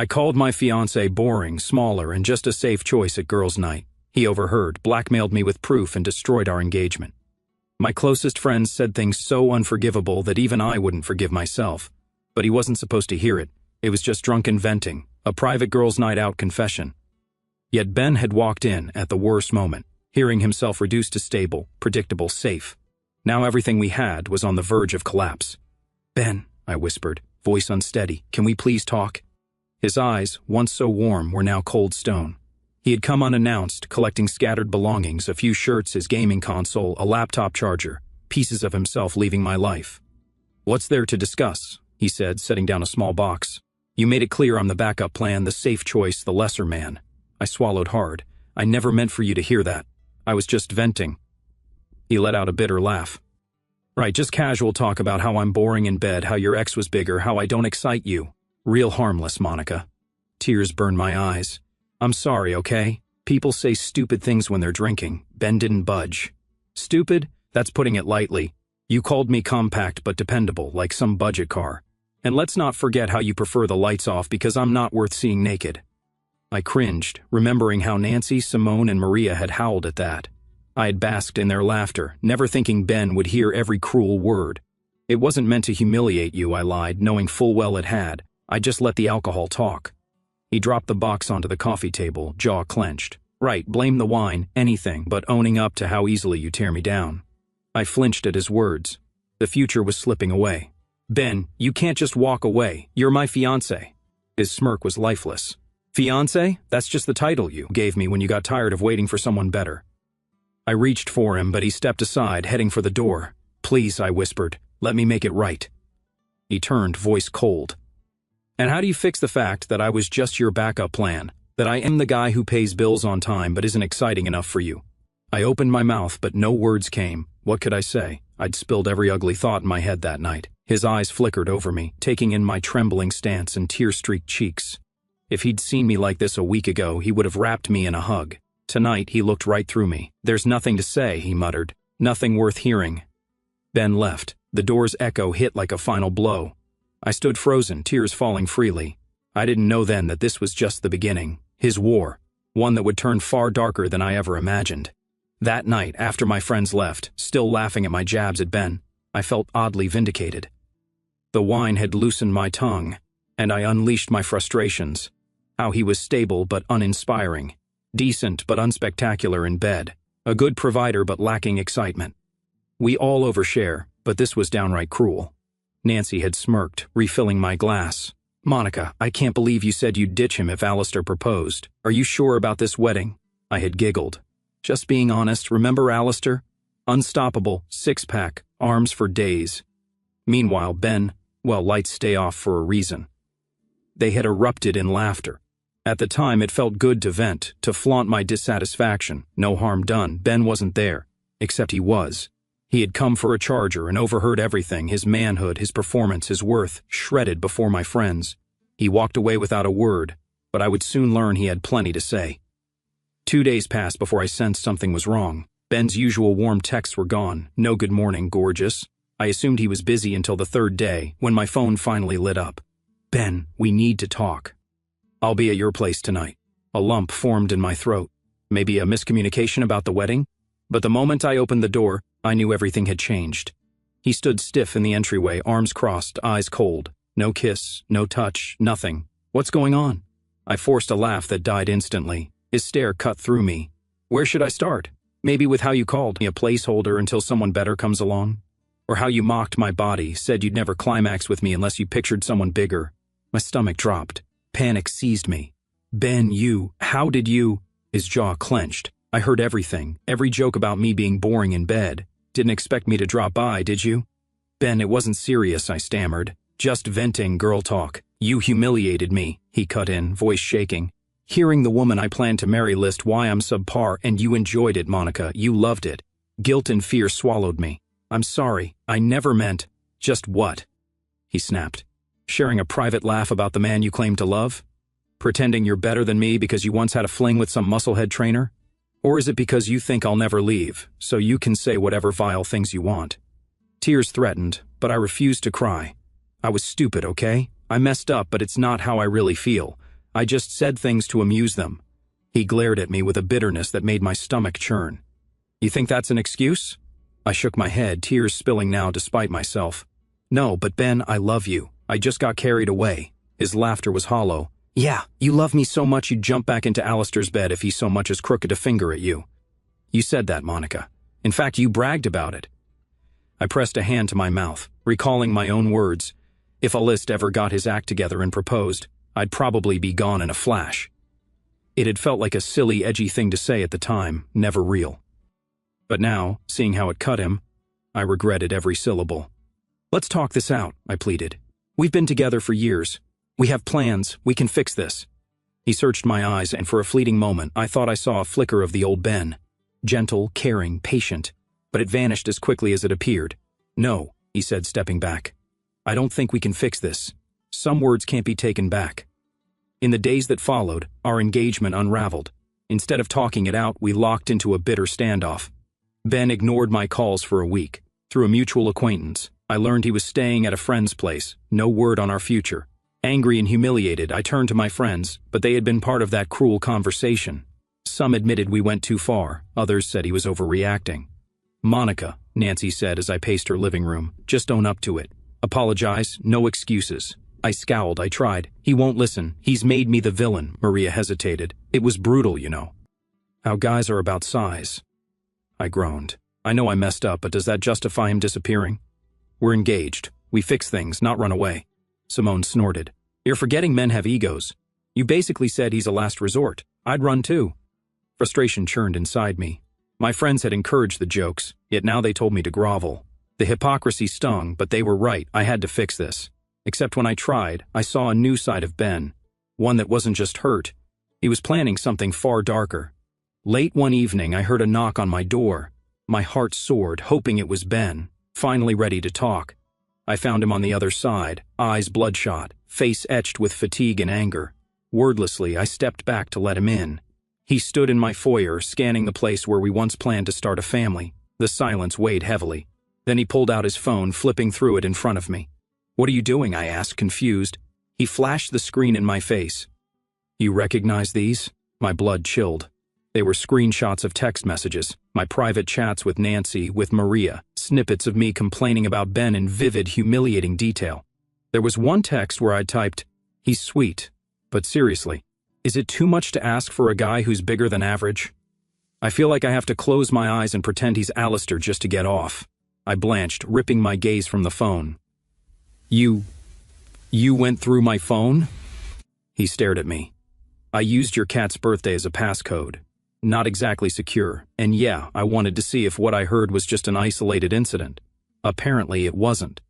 I called my fiancé boring, smaller, and just a safe choice at girls' night. He overheard, blackmailed me with proof, and destroyed our engagement. My closest friends said things so unforgivable that even I wouldn't forgive myself. But he wasn't supposed to hear it. It was just drunken venting, a private girls' night out confession. Yet Ben had walked in at the worst moment, hearing himself reduced to stable, predictable, safe. Now everything we had was on the verge of collapse. "Ben," I whispered, voice unsteady, "can we please talk?" His eyes, once so warm, were now cold stone. He had come unannounced, collecting scattered belongings, a few shirts, his gaming console, a laptop charger, pieces of himself leaving my life. "What's there to discuss?" he said, setting down a small box. "You made it clear I'm the backup plan, the safe choice, the lesser man." I swallowed hard. "I never meant for you to hear that. I was just venting." He let out a bitter laugh. "Right, just casual talk about how I'm boring in bed, how your ex was bigger, how I don't excite you. Real harmless, Monica." Tears burned my eyes. "I'm sorry, okay? People say stupid things when they're drinking." Ben didn't budge. "Stupid? That's putting it lightly. You called me compact but dependable, like some budget car. And let's not forget how you prefer the lights off because I'm not worth seeing naked." I cringed, remembering how Nancy, Simone, and Maria had howled at that. I had basked in their laughter, never thinking Ben would hear every cruel word. "It wasn't meant to humiliate you," I lied, knowing full well it had. I just let the alcohol talk. He dropped the box onto the coffee table, jaw clenched. "Right, blame the wine, anything but owning up to how easily you tear me down." I flinched at his words. The future was slipping away. "Ben, you can't just walk away. You're my fiancé." His smirk was lifeless. "Fiancé? That's just the title you gave me when you got tired of waiting for someone better." I reached for him, but he stepped aside, heading for the door. "Please," I whispered, "let me make it right." He turned, voice cold. "And how do you fix the fact that I was just your backup plan? That I am the guy who pays bills on time but isn't exciting enough for you?" I opened my mouth, but no words came. What could I say? I'd spilled every ugly thought in my head that night. His eyes flickered over me, taking in my trembling stance and tear-streaked cheeks. If he'd seen me like this a week ago, he would have wrapped me in a hug. Tonight, he looked right through me. "There's nothing to say," he muttered. "Nothing worth hearing." Ben left. The door's echo hit like a final blow. I stood frozen, tears falling freely. I didn't know then that this was just the beginning. His war. One that would turn far darker than I ever imagined. That night, after my friends left, still laughing at my jabs at Ben, I felt oddly vindicated. The wine had loosened my tongue, and I unleashed my frustrations. How he was stable but uninspiring. Decent but unspectacular in bed. A good provider but lacking excitement. We all overshare, but this was downright cruel. Nancy had smirked, refilling my glass. "Monica, I can't believe you said you'd ditch him if Alistair proposed. Are you sure about this wedding?" I had giggled. "Just being honest, remember Alistair? Unstoppable, six-pack, arms for days." Meanwhile, Ben, well, lights stay off for a reason. They had erupted in laughter. At the time, it felt good to vent, to flaunt my dissatisfaction. No harm done. Ben wasn't there. Except he was. He had come for a charger and overheard everything, his manhood, his performance, his worth, shredded before my friends. He walked away without a word, but I would soon learn he had plenty to say. 2 days passed before I sensed something was wrong. Ben's usual warm texts were gone. No "good morning, gorgeous." I assumed he was busy until the third day, when my phone finally lit up. "Ben, we need to talk." "I'll be at your place tonight." A lump formed in my throat. Maybe a miscommunication about the wedding? But the moment I opened the door, I knew everything had changed. He stood stiff in the entryway, arms crossed, eyes cold. No kiss, no touch, nothing. "What's going on?" I forced a laugh that died instantly. His stare cut through me. "Where should I start? Maybe with how you called me a placeholder until someone better comes along? Or how you mocked my body, said you'd never climax with me unless you pictured someone bigger." My stomach dropped. Panic seized me. "Ben, how did you?" His jaw clenched. "I heard everything, every joke about me being boring in bed. Didn't expect me to drop by, did you?" "Ben, it wasn't serious," I stammered. "Just venting girl talk. You humiliated me," he cut in, voice shaking. "Hearing the woman I planned to marry list why I'm subpar, and you enjoyed it, Monica. You loved it." Guilt and fear swallowed me. "I'm sorry. I never meant—" "Just what?" he snapped. "Sharing a private laugh about the man you claim to love? Pretending you're better than me because you once had a fling with some musclehead trainer? Or is it because you think I'll never leave, so you can say whatever vile things you want?" Tears threatened, but I refused to cry. I was stupid, okay? I messed up, but it's not how I really feel. I just said things to amuse them. He glared at me with a bitterness that made my stomach churn. You think that's an excuse? I shook my head, tears spilling now despite myself. No, but Ben, I love you. I just got carried away. His laughter was hollow. Yeah, you love me so much you'd jump back into Alistair's bed if he so much as crooked a finger at you. You said that, Monica. In fact, you bragged about it. I pressed a hand to my mouth, recalling my own words. If Alist ever got his act together and proposed, I'd probably be gone in a flash. It had felt like a silly, edgy thing to say at the time, never real. But now, seeing how it cut him, I regretted every syllable. Let's talk this out, I pleaded. We've been together for years. We have plans. We can fix this. He searched my eyes, and for a fleeting moment, I thought I saw a flicker of the old Ben. Gentle, caring, patient. But it vanished as quickly as it appeared. No, he said, stepping back. I don't think we can fix this. Some words can't be taken back. In the days that followed, our engagement unraveled. Instead of talking it out, we locked into a bitter standoff. Ben ignored my calls for a week. Through a mutual acquaintance, I learned he was staying at a friend's place, no word on our future. Angry and humiliated, I turned to my friends, but they had been part of that cruel conversation. Some admitted we went too far, others said he was overreacting. Monica, Nancy said as I paced her living room, just own up to it. Apologize, no excuses. I scowled, I tried. He won't listen. He's made me the villain, Maria hesitated. It was brutal, you know. How guys are about size. I groaned. I know I messed up, but does that justify him disappearing? We're engaged. We fix things, not run away. Simone snorted. You're forgetting men have egos. You basically said he's a last resort. I'd run too. Frustration churned inside me. My friends had encouraged the jokes, yet now they told me to grovel. The hypocrisy stung, but they were right. I had to fix this. Except when I tried, I saw a new side of Ben. One that wasn't just hurt. He was planning something far darker. Late one evening, I heard a knock on my door. My heart soared, hoping it was Ben, finally ready to talk. I found him on the other side, eyes bloodshot, face etched with fatigue and anger. Wordlessly, I stepped back to let him in. He stood in my foyer, scanning the place where we once planned to start a family. The silence weighed heavily. Then he pulled out his phone, flipping through it in front of me. What are you doing? I asked, confused. He flashed the screen in my face. You recognize these? My blood chilled. They were screenshots of text messages, my private chats with Nancy, with Maria, snippets of me complaining about Ben in vivid, humiliating detail. There was one text where I typed, he's sweet, but seriously, is it too much to ask for a guy who's bigger than average? I feel like I have to close my eyes and pretend he's Alistair just to get off. I blanched, ripping my gaze from the phone. You went through my phone? He stared at me. I used your cat's birthday as a passcode. Not exactly secure, and yeah, I wanted to see if what I heard was just an isolated incident. Apparently it wasn't.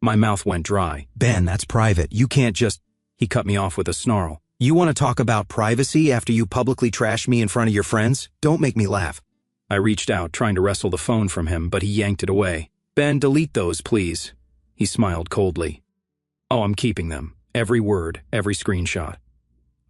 My mouth went dry. Ben, that's private. You can't just... He cut me off with a snarl. You want to talk about privacy after you publicly trash me in front of your friends? Don't make me laugh. I reached out, trying to wrestle the phone from him, but he yanked it away. Ben, delete those, please. He smiled coldly. Oh, I'm keeping them. Every word, every screenshot.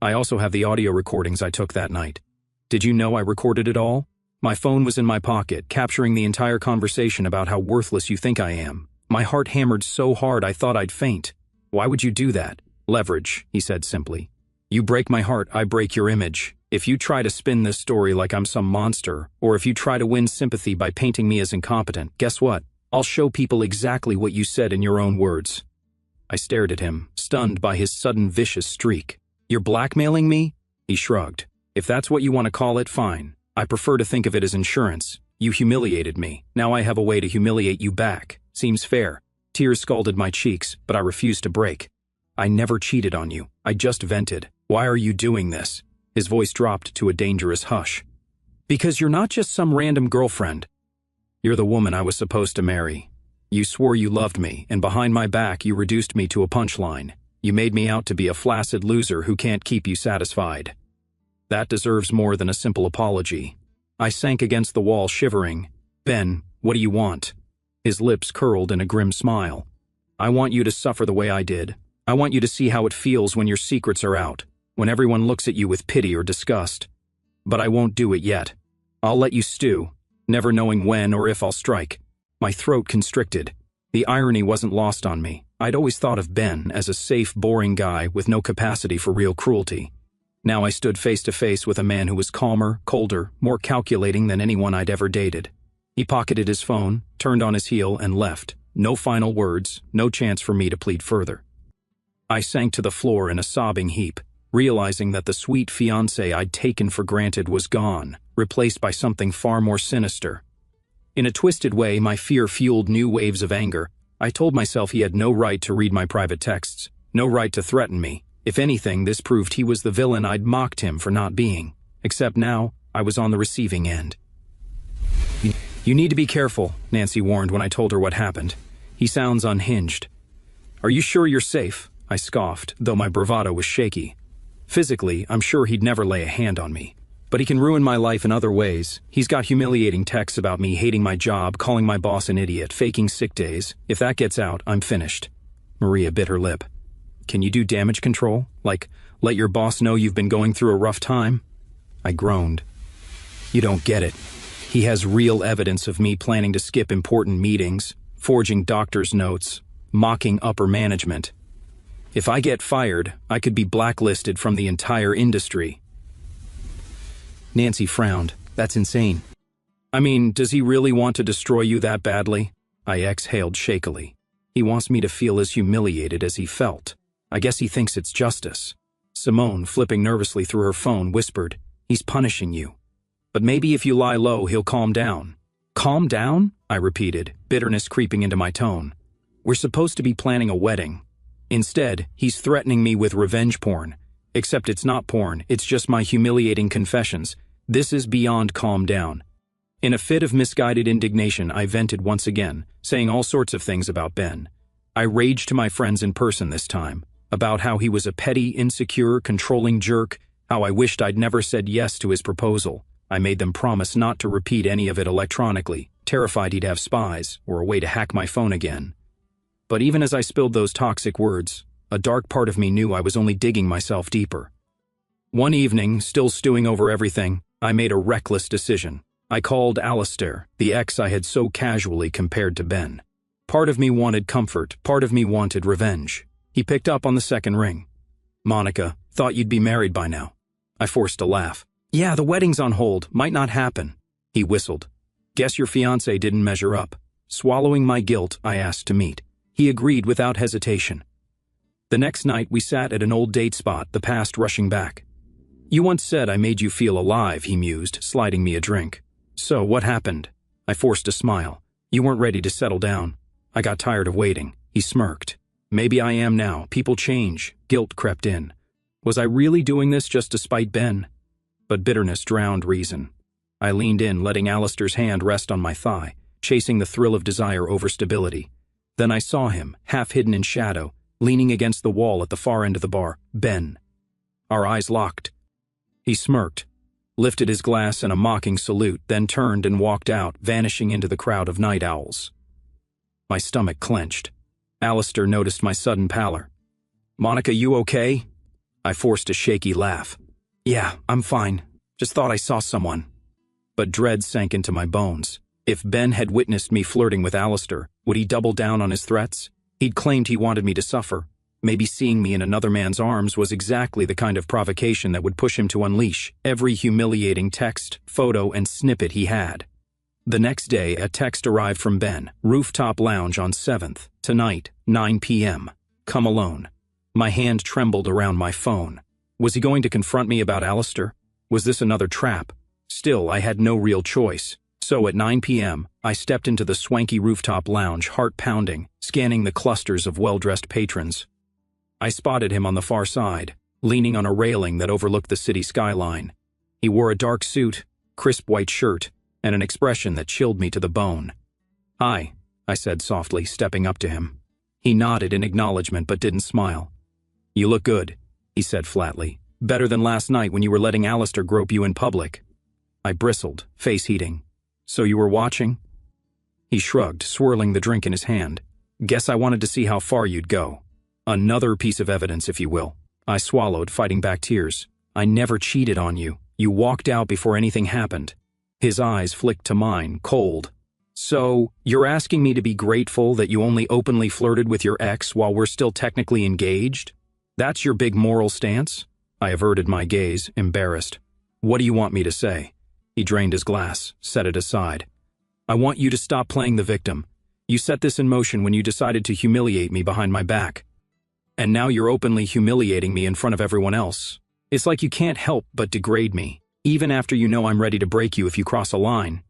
I also have the audio recordings I took that night. Did you know I recorded it all? My phone was in my pocket, capturing the entire conversation about how worthless you think I am. My heart hammered so hard I thought I'd faint. Why would you do that? Leverage, he said simply. You break my heart, I break your image. If you try to spin this story like I'm some monster, or if you try to win sympathy by painting me as incompetent, guess what? I'll show people exactly what you said in your own words. I stared at him, stunned by his sudden vicious streak. You're blackmailing me? He shrugged. If that's what you want to call it, fine. I prefer to think of it as insurance. You humiliated me. Now I have a way to humiliate you back. Seems fair. Tears scalded my cheeks, but I refused to break. I never cheated on you. I just vented. Why are you doing this? His voice dropped to a dangerous hush. Because you're not just some random girlfriend. You're the woman I was supposed to marry. You swore you loved me, and behind my back you reduced me to a punchline. You made me out to be a flaccid loser who can't keep you satisfied. That deserves more than a simple apology. I sank against the wall, shivering. Ben, what do you want? His lips curled in a grim smile. I want you to suffer the way I did. I want you to see how it feels when your secrets are out, when everyone looks at you with pity or disgust. But I won't do it yet. I'll let you stew, never knowing when or if I'll strike. My throat constricted. The irony wasn't lost on me. I'd always thought of Ben as a safe, boring guy with no capacity for real cruelty. Now I stood face to face with a man who was calmer, colder, more calculating than anyone I'd ever dated. He pocketed his phone, turned on his heel, and left. No final words, no chance for me to plead further. I sank to the floor in a sobbing heap, realizing that the sweet fiancé I'd taken for granted was gone, replaced by something far more sinister. In a twisted way, my fear fueled new waves of anger. I told myself he had no right to read my private texts, no right to threaten me. If anything, this proved he was the villain I'd mocked him for not being. Except now, I was on the receiving end. "You need to be careful," Nancy warned when I told her what happened. "He sounds unhinged." "Are you sure you're safe?" I scoffed, though my bravado was shaky. Physically, I'm sure he'd never lay a hand on me. But he can ruin my life in other ways. He's got humiliating texts about me hating my job, calling my boss an idiot, faking sick days. If that gets out, I'm finished. Maria bit her lip. "Can you do damage control? Like, let your boss know you've been going through a rough time?" I groaned. "You don't get it. He has real evidence of me planning to skip important meetings, forging doctor's notes, mocking upper management. If I get fired, I could be blacklisted from the entire industry." Nancy frowned. "That's insane." "I mean, does he really want to destroy you that badly?" I exhaled shakily. "He wants me to feel as humiliated as he felt. I guess he thinks it's justice." Simone, flipping nervously through her phone, whispered, "He's punishing you. But maybe if you lie low, he'll calm down." "Calm down?" I repeated, bitterness creeping into my tone. "We're supposed to be planning a wedding. Instead, he's threatening me with revenge porn. Except it's not porn, it's just my humiliating confessions. This is beyond calm down." In a fit of misguided indignation, I vented once again, saying all sorts of things about Ben. I raged to my friends in person this time, about how he was a petty, insecure, controlling jerk, how I wished I'd never said yes to his proposal. I made them promise not to repeat any of it electronically, terrified he'd have spies or a way to hack my phone again. But even as I spilled those toxic words, a dark part of me knew I was only digging myself deeper. One evening, still stewing over everything, I made a reckless decision. I called Alistair, the ex I had so casually compared to Ben. Part of me wanted comfort, part of me wanted revenge. He picked up on the second ring. "Monica, thought you'd be married by now." I forced a laugh. "Yeah, the wedding's on hold, might not happen." He whistled. "Guess your fiancé didn't measure up." Swallowing my guilt, I asked to meet. He agreed without hesitation. The next night we sat at an old date spot, the past rushing back. "You once said I made you feel alive," he mused, sliding me a drink. "So, what happened?" I forced a smile. "You weren't ready to settle down." I got tired of waiting. He smirked. "Maybe I am now. People change." Guilt crept in. Was I really doing this just to spite Ben? But bitterness drowned reason. I leaned in, letting Alistair's hand rest on my thigh, chasing the thrill of desire over stability. Then I saw him, half hidden in shadow, leaning against the wall at the far end of the bar. Ben. Our eyes locked. He smirked, lifted his glass in a mocking salute, then turned and walked out, vanishing into the crowd of night owls. My stomach clenched. Alistair noticed my sudden pallor. "Monica, you okay?" I forced a shaky laugh. "Yeah, I'm fine. Just thought I saw someone." But dread sank into my bones. If Ben had witnessed me flirting with Alistair, would he double down on his threats? He'd claimed he wanted me to suffer. Maybe seeing me in another man's arms was exactly the kind of provocation that would push him to unleash every humiliating text, photo, and snippet he had. The next day, a text arrived from Ben, Rooftop Lounge on 7th, tonight, 9 p.m. Come alone. My hand trembled around my phone. Was he going to confront me about Alistair? Was this another trap? Still, I had no real choice. So at 9 p.m., I stepped into the swanky rooftop lounge, heart pounding, scanning the clusters of well-dressed patrons. I spotted him on the far side, leaning on a railing that overlooked the city skyline. He wore a dark suit, crisp white shirt, and an expression that chilled me to the bone. "Hi," I said softly, stepping up to him. He nodded in acknowledgement but didn't smile. "You look good," he said flatly. "Better than last night when you were letting Alistair grope you in public." I bristled, face heating. "So you were watching?" He shrugged, swirling the drink in his hand. "Guess I wanted to see how far you'd go." "Another piece of evidence, if you will." I swallowed, fighting back tears. "I never cheated on you. You walked out before anything happened." His eyes flicked to mine, cold. "So, you're asking me to be grateful that you only openly flirted with your ex while we're still technically engaged? That's your big moral stance?" I averted my gaze, embarrassed. What do you want me to say? He drained his glass, set it aside. I want you to stop playing the victim. You set this in motion when you decided to humiliate me behind my back. And now you're openly humiliating me in front of everyone else. It's like you can't help but degrade me, even after you know I'm ready to break you if you cross a line.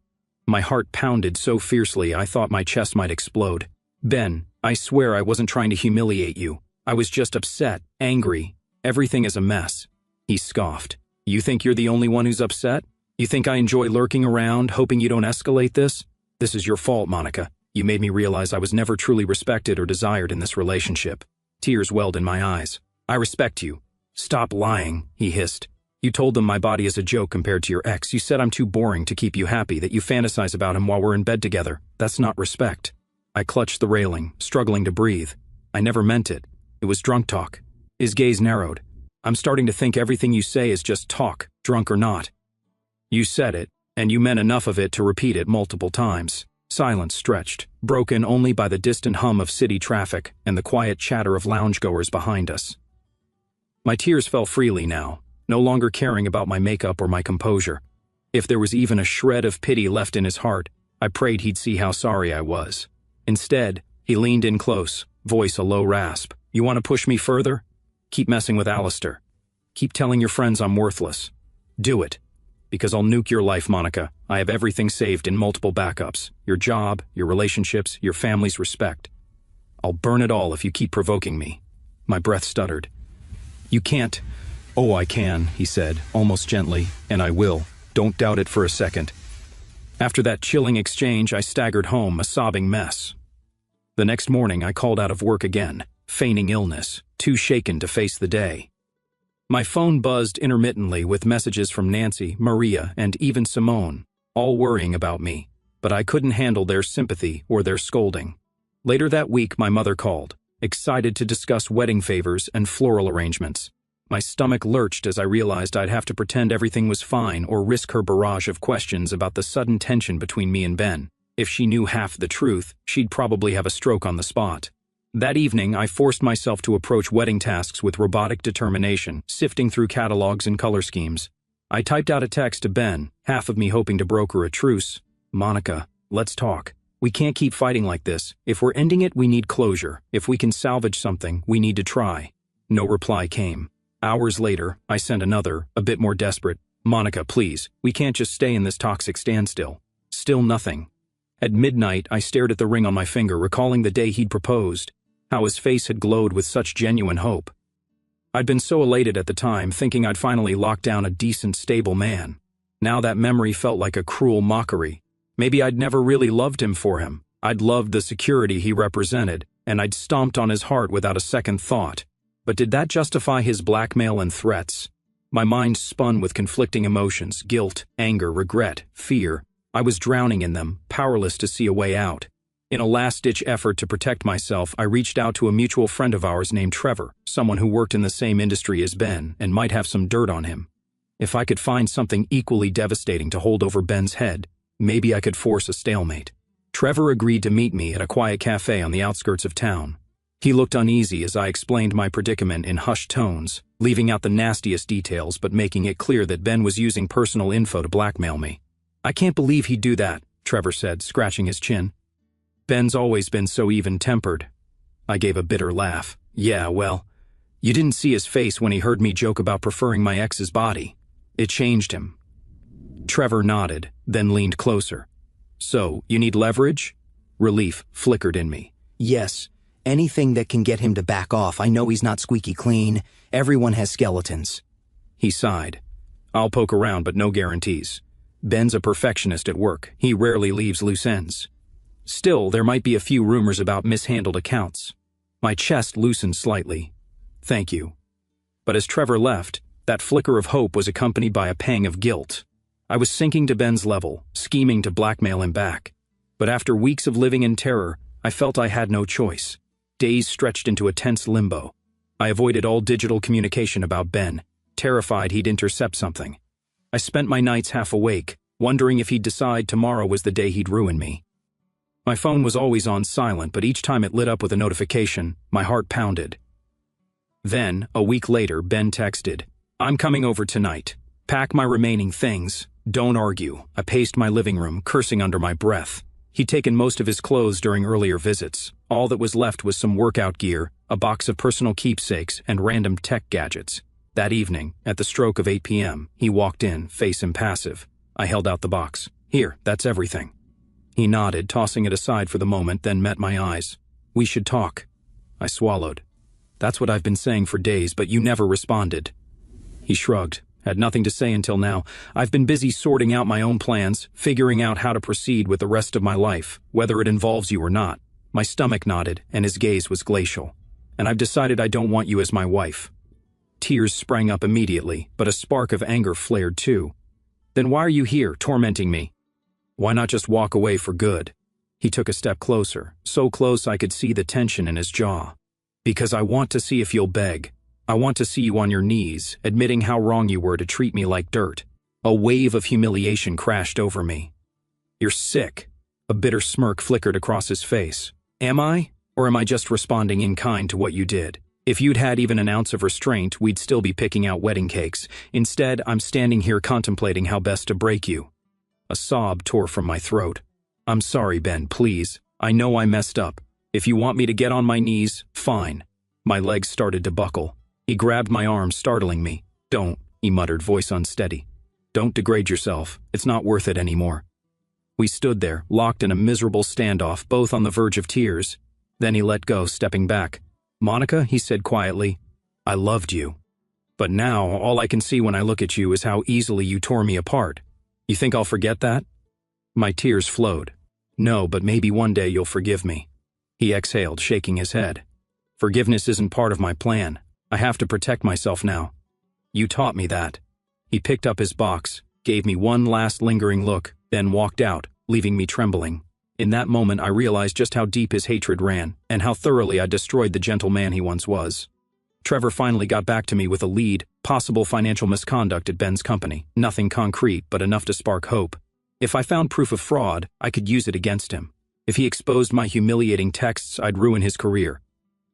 My heart pounded so fiercely I thought my chest might explode. Ben, I swear I wasn't trying to humiliate you. I was just upset, angry. Everything is a mess. He scoffed. You think you're the only one who's upset? You think I enjoy lurking around, hoping you don't escalate this? This is your fault, Monica. You made me realize I was never truly respected or desired in this relationship. Tears welled in my eyes. I respect you. Stop lying, he hissed. You told them my body is a joke compared to your ex. You said I'm too boring to keep you happy, that you fantasize about him while we're in bed together. That's not respect. I clutched the railing, struggling to breathe. I never meant it. It was drunk talk. His gaze narrowed. I'm starting to think everything you say is just talk, drunk or not. You said it, and you meant enough of it to repeat it multiple times. Silence stretched, broken only by the distant hum of city traffic and the quiet chatter of loungegoers behind us. My tears fell freely now, no longer caring about my makeup or my composure. If there was even a shred of pity left in his heart, I prayed he'd see how sorry I was. Instead, he leaned in close, voice a low rasp. You want to push me further? Keep messing with Alistair. Keep telling your friends I'm worthless. Do it. Because I'll nuke your life, Monica. I have everything saved in multiple backups. Your job, your relationships, your family's respect. I'll burn it all if you keep provoking me. My breath stuttered. You can't. Oh, I can, he said, almost gently, and I will. Don't doubt it for a second. After that chilling exchange, I staggered home, a sobbing mess. The next morning, I called out of work again, feigning illness, too shaken to face the day. My phone buzzed intermittently with messages from Nancy, Maria, and even Simone, all worrying about me, but I couldn't handle their sympathy or their scolding. Later that week, my mother called, excited to discuss wedding favors and floral arrangements. My stomach lurched as I realized I'd have to pretend everything was fine or risk her barrage of questions about the sudden tension between me and Ben. If she knew half the truth, she'd probably have a stroke on the spot. That evening, I forced myself to approach wedding tasks with robotic determination, sifting through catalogs and color schemes. I typed out a text to Ben, half of me hoping to broker a truce. Monica, let's talk. We can't keep fighting like this. If we're ending it, we need closure. If we can salvage something, we need to try. No reply came. Hours later, I sent another, a bit more desperate. Monica, please, we can't just stay in this toxic standstill. Still nothing. At midnight, I stared at the ring on my finger, recalling the day he'd proposed. How his face had glowed with such genuine hope. I'd been so elated at the time, thinking I'd finally locked down a decent, stable man. Now that memory felt like a cruel mockery. Maybe I'd never really loved him for him. I'd loved the security he represented, and I'd stomped on his heart without a second thought. But did that justify his blackmail and threats? My mind spun with conflicting emotions, guilt, anger, regret, fear. I was drowning in them, powerless to see a way out. In a last-ditch effort to protect myself, I reached out to a mutual friend of ours named Trevor, someone who worked in the same industry as Ben and might have some dirt on him. If I could find something equally devastating to hold over Ben's head, maybe I could force a stalemate. Trevor agreed to meet me at a quiet cafe on the outskirts of town. He looked uneasy as I explained my predicament in hushed tones, leaving out the nastiest details but making it clear that Ben was using personal info to blackmail me. I can't believe he'd do that, Trevor said, scratching his chin. Ben's always been so even-tempered. I gave a bitter laugh. Yeah, well, you didn't see his face when he heard me joke about preferring my ex's body. It changed him. Trevor nodded, then leaned closer. So, you need leverage? Relief flickered in me. Yes, anything that can get him to back off. I know he's not squeaky clean. Everyone has skeletons. He sighed. I'll poke around, but no guarantees. Ben's a perfectionist at work. He rarely leaves loose ends. Still, there might be a few rumors about mishandled accounts. My chest loosened slightly. Thank you. But as Trevor left, that flicker of hope was accompanied by a pang of guilt. I was sinking to Ben's level, scheming to blackmail him back. But after weeks of living in terror, I felt I had no choice. Days stretched into a tense limbo. I avoided all digital communication about Ben, terrified he'd intercept something. I spent my nights half awake, wondering if he'd decide tomorrow was the day he'd ruin me. My phone was always on silent, but each time it lit up with a notification, my heart pounded. Then, a week later, Ben texted, I'm coming over tonight. Pack my remaining things. Don't argue. I paced my living room, cursing under my breath. He'd taken most of his clothes during earlier visits. All that was left was some workout gear, a box of personal keepsakes, and random tech gadgets. That evening, at the stroke of 8 p.m., he walked in, face impassive. I held out the box. Here, that's everything. He nodded, tossing it aside for the moment, then met my eyes. We should talk. I swallowed. That's what I've been saying for days, but you never responded. He shrugged. Had nothing to say until now. I've been busy sorting out my own plans, figuring out how to proceed with the rest of my life, whether it involves you or not. My stomach nodded, and his gaze was glacial. And I've decided I don't want you as my wife. Tears sprang up immediately, but a spark of anger flared too. Then why are you here, tormenting me? Why not just walk away for good? He took a step closer, so close I could see the tension in his jaw. Because I want to see if you'll beg. I want to see you on your knees, admitting how wrong you were to treat me like dirt. A wave of humiliation crashed over me. You're sick. A bitter smirk flickered across his face. Am I? Or am I just responding in kind to what you did? If you'd had even an ounce of restraint, we'd still be picking out wedding cakes. Instead, I'm standing here contemplating how best to break you. A sob tore from my throat. I'm sorry, Ben, please. I know I messed up. If you want me to get on my knees, fine. My legs started to buckle. He grabbed my arm, startling me. Don't, he muttered, voice unsteady. Don't degrade yourself. It's not worth it anymore. We stood there, locked in a miserable standoff, both on the verge of tears. Then he let go, stepping back. Monica, he said quietly, I loved you. But now, all I can see when I look at you is how easily you tore me apart. You think I'll forget that? My tears flowed. No, but maybe one day you'll forgive me. He exhaled, shaking his head. Forgiveness isn't part of my plan. I have to protect myself now. You taught me that. He picked up his box, gave me one last lingering look, then walked out, leaving me trembling. In that moment, I realized just how deep his hatred ran, and how thoroughly I destroyed the gentle man he once was. Trevor finally got back to me with a lead, possible financial misconduct at Ben's company. Nothing concrete, but enough to spark hope. If I found proof of fraud, I could use it against him. If he exposed my humiliating texts, I'd ruin his career.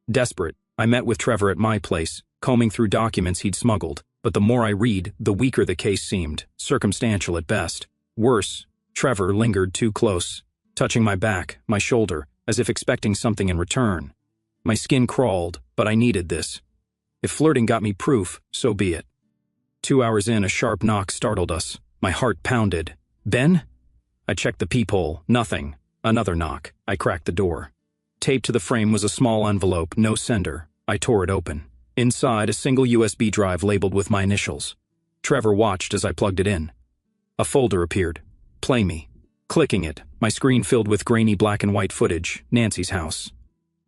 Desperate, I met with Trevor at my place, combing through documents he'd smuggled. But the more I read, the weaker the case seemed, circumstantial at best. Worse, Trevor lingered too close, touching my back, my shoulder, as if expecting something in return. My skin crawled, but I needed this. If flirting got me proof, so be it. 2 hours in, a sharp knock startled us. My heart pounded. Ben? I checked the peephole. Nothing. Another knock. I cracked the door. Taped to the frame was a small envelope, no sender. I tore it open. Inside, a single USB drive labeled with my initials. Trevor watched as I plugged it in. A folder appeared. Play me. Clicking it, my screen filled with grainy black and white footage. Nancy's house.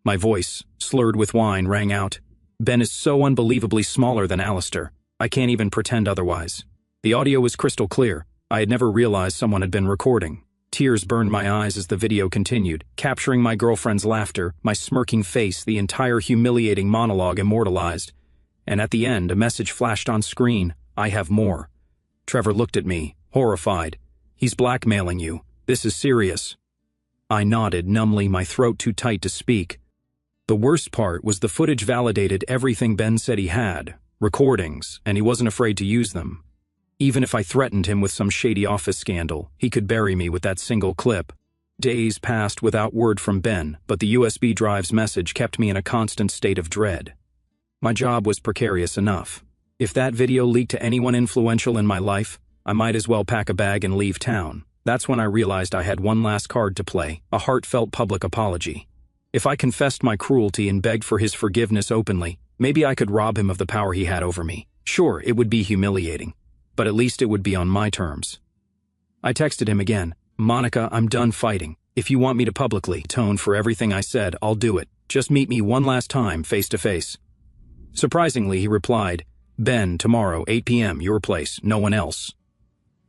My voice, slurred with wine, rang out. Ben is so unbelievably smaller than Alistair. I can't even pretend otherwise. The audio was crystal clear. I had never realized someone had been recording. Tears burned my eyes as the video continued, capturing my girlfriend's laughter, my smirking face, the entire humiliating monologue immortalized. And at the end, a message flashed on screen. I have more. Trevor looked at me, horrified. He's blackmailing you. This is serious. I nodded numbly, my throat too tight to speak. The worst part was the footage validated everything Ben said he had, recordings, and he wasn't afraid to use them. Even if I threatened him with some shady office scandal, he could bury me with that single clip. Days passed without word from Ben, but the USB drive's message kept me in a constant state of dread. My job was precarious enough. If that video leaked to anyone influential in my life, I might as well pack a bag and leave town. That's when I realized I had one last card to play, a heartfelt public apology. If I confessed my cruelty and begged for his forgiveness openly, maybe I could rob him of the power he had over me. Sure, it would be humiliating, but at least it would be on my terms. I texted him again. Monica, I'm done fighting. If you want me to publicly atone for everything I said, I'll do it. Just meet me one last time, face to face. Surprisingly, he replied, Ben, tomorrow, 8 p.m., your place, no one else.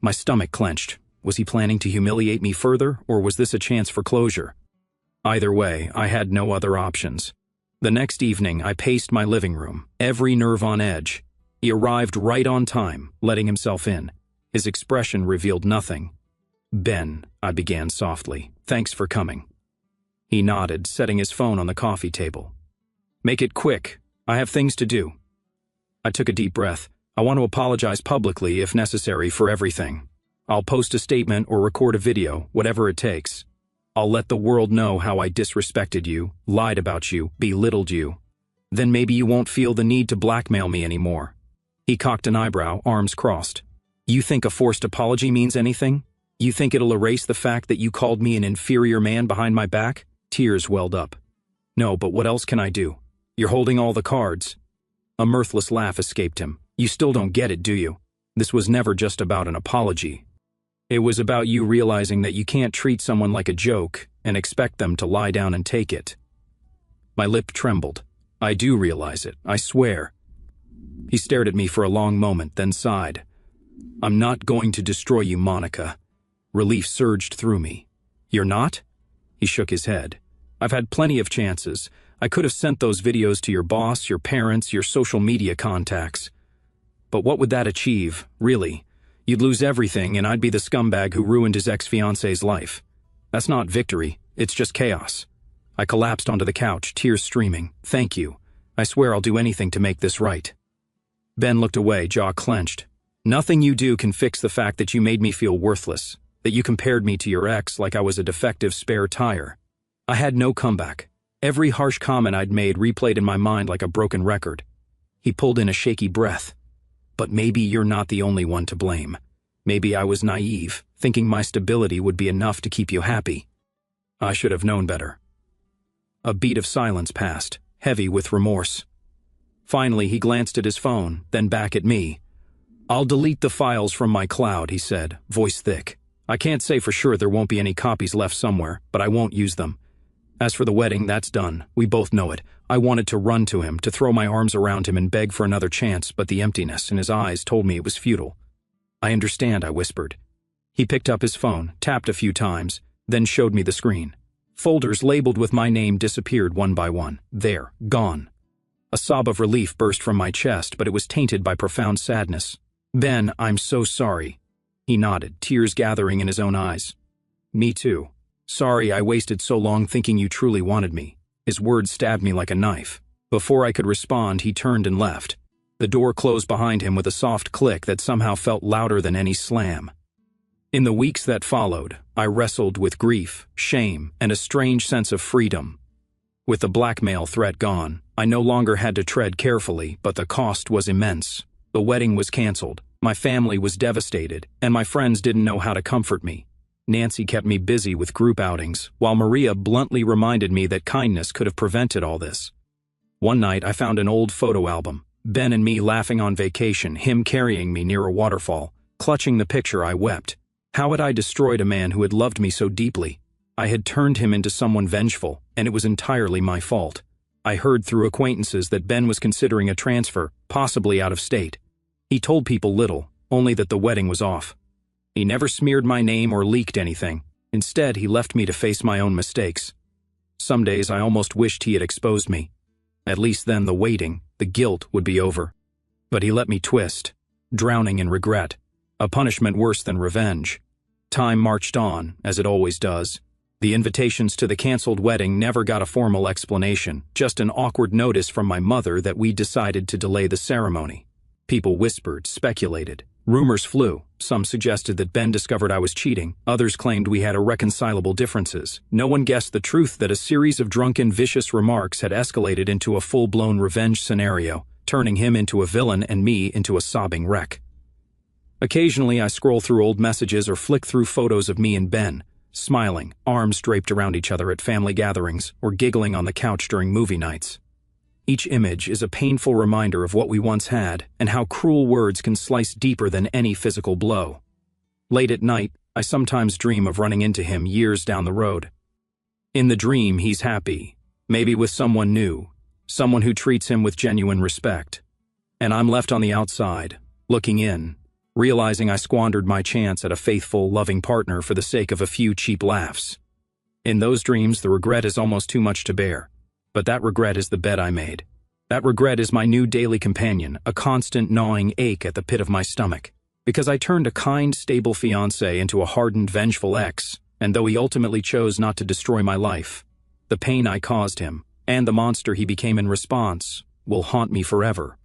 My stomach clenched. Was he planning to humiliate me further, or was this a chance for closure? Either way, I had no other options. The next evening, I paced my living room, every nerve on edge. He arrived right on time, letting himself in. His expression revealed nothing. Ben, I began softly, thanks for coming. He nodded, setting his phone on the coffee table. Make it quick. I have things to do. I took a deep breath. I want to apologize publicly if necessary for everything. I'll post a statement or record a video, whatever it takes. I'll let the world know how I disrespected you, lied about you, belittled you. Then maybe you won't feel the need to blackmail me anymore." He cocked an eyebrow, arms crossed. "You think a forced apology means anything? You think it'll erase the fact that you called me an inferior man behind my back?" Tears welled up. "No, but what else can I do? You're holding all the cards." A mirthless laugh escaped him. "You still don't get it, do you? This was never just about an apology. It was about you realizing that you can't treat someone like a joke and expect them to lie down and take it." My lip trembled. "I do realize it, I swear." He stared at me for a long moment, then sighed. "I'm not going to destroy you, Monica." Relief surged through me. "You're not?" He shook his head. "I've had plenty of chances. I could have sent those videos to your boss, your parents, your social media contacts. But what would that achieve, really? You'd lose everything and I'd be the scumbag who ruined his ex-fiance's life. That's not victory, it's just chaos." I collapsed onto the couch, tears streaming. "Thank you. I swear I'll do anything to make this right." Ben looked away, jaw clenched. "Nothing you do can fix the fact that you made me feel worthless, that you compared me to your ex like I was a defective spare tire. I had no comeback. Every harsh comment I'd made replayed in my mind like a broken record." He pulled in a shaky breath. "But maybe you're not the only one to blame. Maybe I was naive, thinking my stability would be enough to keep you happy. I should have known better." A beat of silence passed, heavy with remorse. Finally, he glanced at his phone, then back at me. "I'll delete the files from my cloud," he said, voice thick. "I can't say for sure there won't be any copies left somewhere, but I won't use them. As for the wedding, that's done. We both know it. I wanted to run to him, to throw my arms around him and beg for another chance, but the emptiness in his eyes told me it was futile." "I understand," I whispered. He picked up his phone, tapped a few times, then showed me the screen. Folders labeled with my name disappeared one by one. There, gone. A sob of relief burst from my chest, but it was tainted by profound sadness. "Ben, I'm so sorry." He nodded, tears gathering in his own eyes. "Me too. Sorry I wasted so long thinking you truly wanted me." His words stabbed me like a knife. Before I could respond, he turned and left. The door closed behind him with a soft click that somehow felt louder than any slam. In the weeks that followed, I wrestled with grief, shame, and a strange sense of freedom. With the blackmail threat gone, I no longer had to tread carefully, but the cost was immense. The wedding was canceled, my family was devastated, and my friends didn't know how to comfort me. Nancy kept me busy with group outings, while Maria bluntly reminded me that kindness could have prevented all this. One night, I found an old photo album. Ben and me laughing on vacation, him carrying me near a waterfall. Clutching the picture, I wept. How had I destroyed a man who had loved me so deeply? I had turned him into someone vengeful, and it was entirely my fault. I heard through acquaintances that Ben was considering a transfer, possibly out of state. He told people little, only that the wedding was off. He never smeared my name or leaked anything. Instead, he left me to face my own mistakes. Some days I almost wished he had exposed me. At least then the waiting, the guilt would be over. But he let me twist, drowning in regret. A punishment worse than revenge. Time marched on, as it always does. The invitations to the canceled wedding never got a formal explanation, just an awkward notice from my mother that we decided to delay the ceremony. People whispered, speculated. Rumors flew. Some suggested that Ben discovered I was cheating. Others claimed we had irreconcilable differences. No one guessed the truth that a series of drunken, vicious remarks had escalated into a full-blown revenge scenario, turning him into a villain and me into a sobbing wreck. Occasionally, I scroll through old messages or flick through photos of me and Ben, smiling, arms draped around each other at family gatherings, or giggling on the couch during movie nights. Each image is a painful reminder of what we once had and how cruel words can slice deeper than any physical blow. Late at night, I sometimes dream of running into him years down the road. In the dream, he's happy, maybe with someone new, someone who treats him with genuine respect. And I'm left on the outside, looking in, realizing I squandered my chance at a faithful, loving partner for the sake of a few cheap laughs. In those dreams, the regret is almost too much to bear. But that regret is the bed I made. That regret is my new daily companion, a constant gnawing ache at the pit of my stomach. Because I turned a kind, stable fiancé into a hardened, vengeful ex, and though he ultimately chose not to destroy my life, the pain I caused him, and the monster he became in response, will haunt me forever.